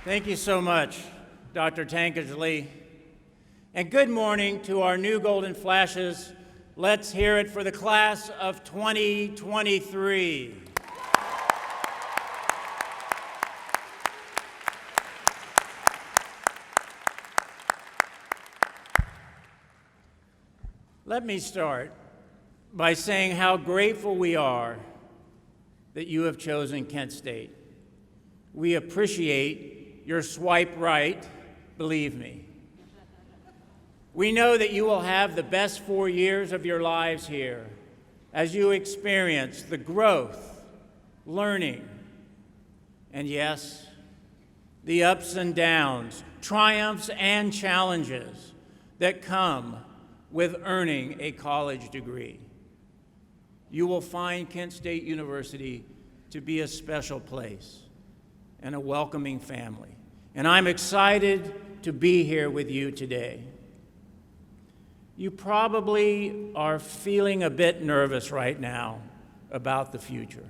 Thank you so much, Dr. Tankersley. And good morning to our new Golden Flashes. Let's hear it for the class of 2023. Let me start by saying how grateful we are that you have chosen Kent State. We appreciate your swipe right, believe me. We know that you will have the best 4 years of your lives here as you experience the growth, learning, and yes, the ups and downs, triumphs and challenges that come with earning a college degree. You will find Kent State University to be a special place and a welcoming family. And I'm excited to be here with you today. You probably are feeling a bit nervous right now about the future.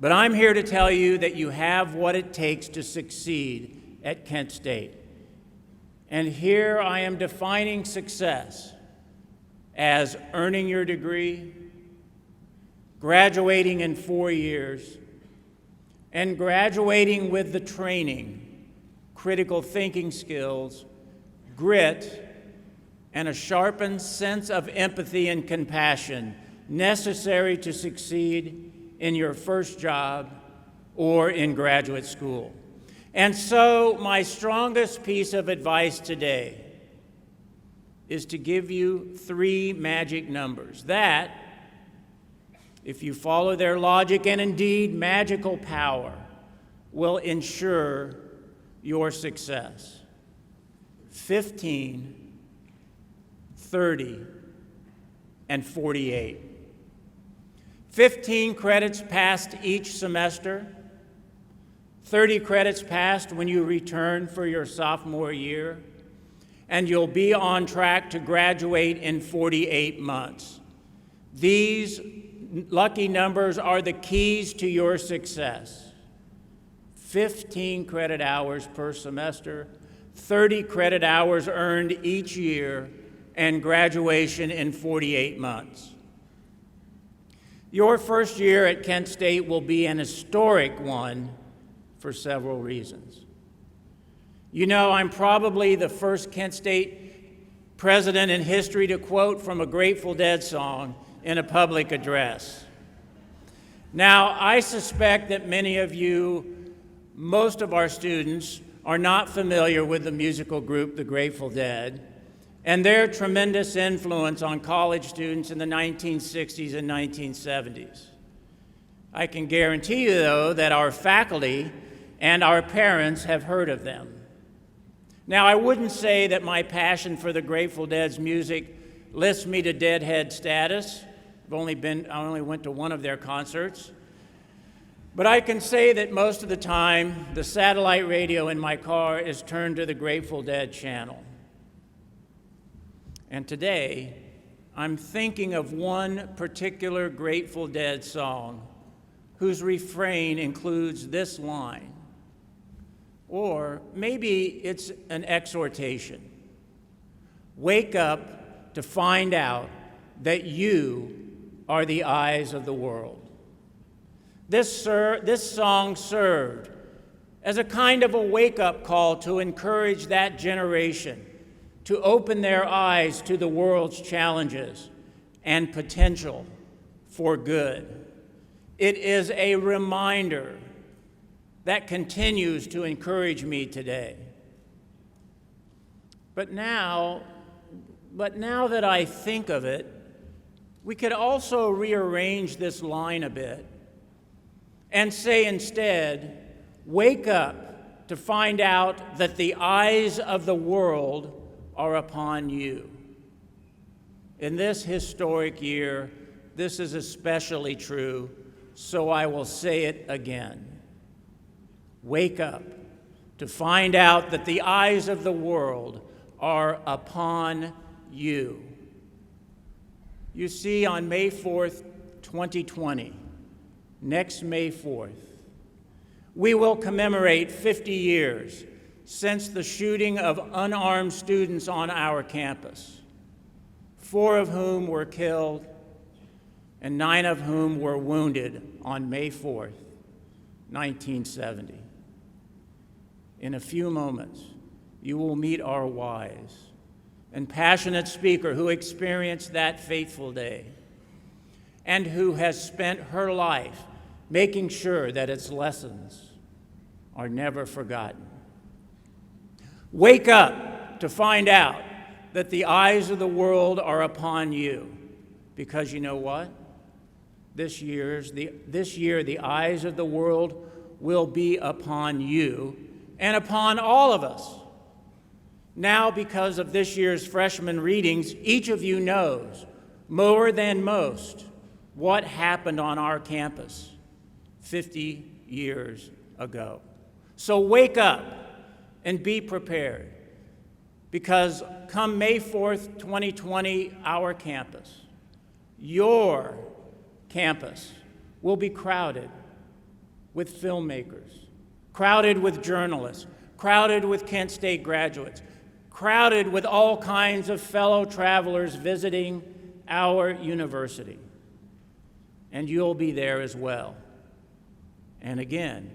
But I'm here to tell you that you have what it takes to succeed at Kent State. And here I am defining success as earning your degree, graduating in 4 years, and graduating with the training, critical thinking skills, grit, and a sharpened sense of empathy and compassion necessary to succeed in your first job or in graduate school. And so my strongest piece of advice today is to give you 3 magic numbers that, if you follow their logic and indeed magical power, will ensure your success. 15, 30, and 48. 15 credits passed each semester, 30 credits passed when you return for your sophomore year, and you'll be on track to graduate in 48 months. These lucky numbers are the keys to your success. 15 credit hours per semester, 30 credit hours earned each year, and graduation in 48 months. Your first year at Kent State will be an historic one for several reasons. You know, I'm probably the first Kent State president in history to quote from a Grateful Dead song in a public address. Now, I suspect that many of you, most of our students, are not familiar with the musical group The Grateful Dead and their tremendous influence on college students in the 1960s and 1970s. I can guarantee you, though, that our faculty and our parents have heard of them. Now, I wouldn't say that my passion for the Grateful Dead's music lifts me to deadhead status. I only went to one of their concerts. But I can say that most of the time, the satellite radio in my car is turned to the Grateful Dead channel. And today, I'm thinking of one particular Grateful Dead song whose refrain includes this line. Or maybe it's an exhortation. Wake up to find out that you are the eyes of the world. This song served as a kind of a wake-up call to encourage that generation to open their eyes to the world's challenges and potential for good. It is a reminder that continues to encourage me today. But now that I think of it, we could also rearrange this line a bit and say instead, wake up to find out that the eyes of the world are upon you. In this historic year, this is especially true, so I will say it again. Wake up to find out that the eyes of the world are upon you. You see, on May 4th, 2020, next May 4th, We will commemorate 50 years since the shooting of unarmed students on our campus, 4 of whom were killed and 9 of whom were wounded on May 4th, 1970. In a few moments, you will meet our wise and passionate speaker who experienced that fateful day and who has spent her life making sure that its lessons are never forgotten. Wake up to find out that the eyes of the world are upon you, because you know what? This year, the eyes of the world will be upon you and upon all of us. Now, because of this year's freshman readings, each of you knows more than most what happened on our campus 50 years ago. So wake up and be prepared, because come May 4th, 2020, our campus, your campus, will be crowded with filmmakers, crowded with journalists, crowded with Kent State graduates, crowded with all kinds of fellow travelers visiting our university. And you'll be there as well. And again,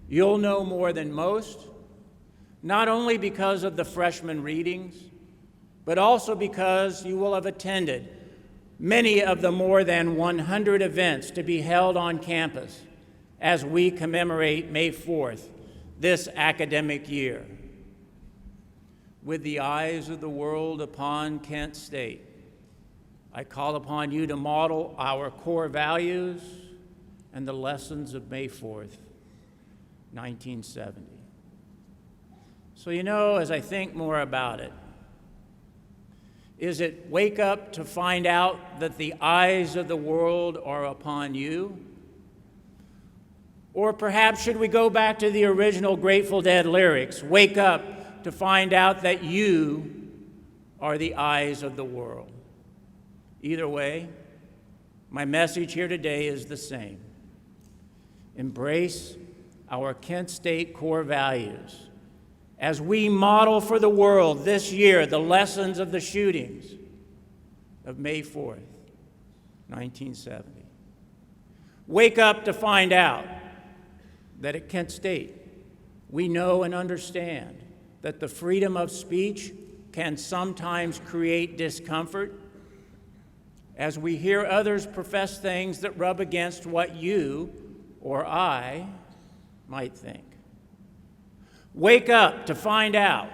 you'll know more than most, not only because of the freshman readings, but also because you will have attended many of the more than 100 events to be held on campus as we commemorate May 4th this academic year. With the eyes of the world upon Kent State, I call upon you to model our core values and the lessons of May 4th, 1970. So, as I think more about it, is it wake up to find out that the eyes of the world are upon you? Or perhaps should we go back to the original Grateful Dead lyrics, wake up to find out that you are the eyes of the world? Either way, my message here today is the same. Embrace our Kent State core values as we model for the world this year the lessons of the shootings of May 4th, 1970. Wake up to find out that at Kent State, we know and understand that the freedom of speech can sometimes create discomfort as we hear others profess things that rub against what you or I might think. Wake up to find out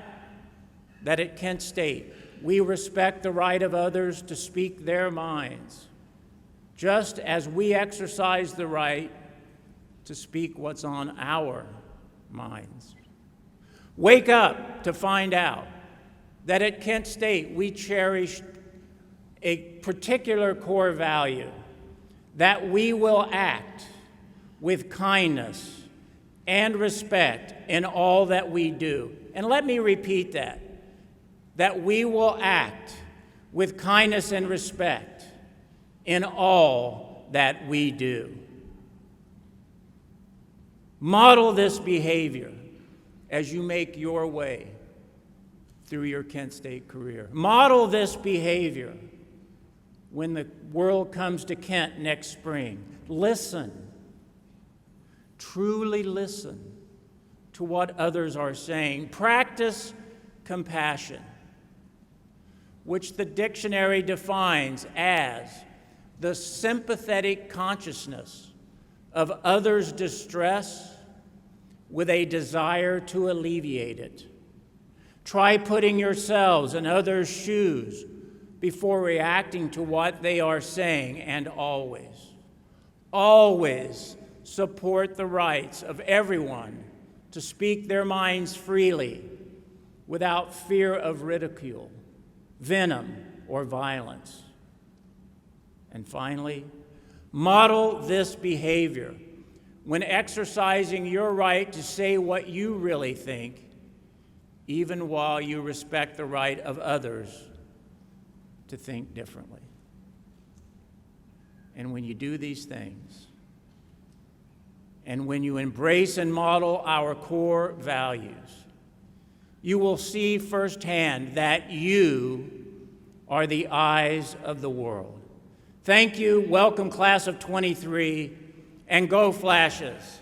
that at Kent State, we respect the right of others to speak their minds, just as we exercise the right to speak what's on our minds. Wake up to find out that at Kent State, we cherish a particular core value, that we will act with kindness and respect in all that we do. And let me repeat that we will act with kindness and respect in all that we do. Model this behavior as you make your way through your Kent State career. Model this behavior when the world comes to Kent next spring. Listen. Truly listen to what others are saying. Practice compassion, which the dictionary defines as the sympathetic consciousness of others' distress with a desire to alleviate it. Try putting yourselves in others' shoes before reacting to what they are saying, and always support the rights of everyone to speak their minds freely without fear of ridicule, venom, or violence. And finally, model this behavior when exercising your right to say what you really think, even while you respect the right of others to think differently. And when you do these things, and when you embrace and model our core values, you will see firsthand that you are the eyes of the world. Thank you, welcome class of 23, and go Flashes.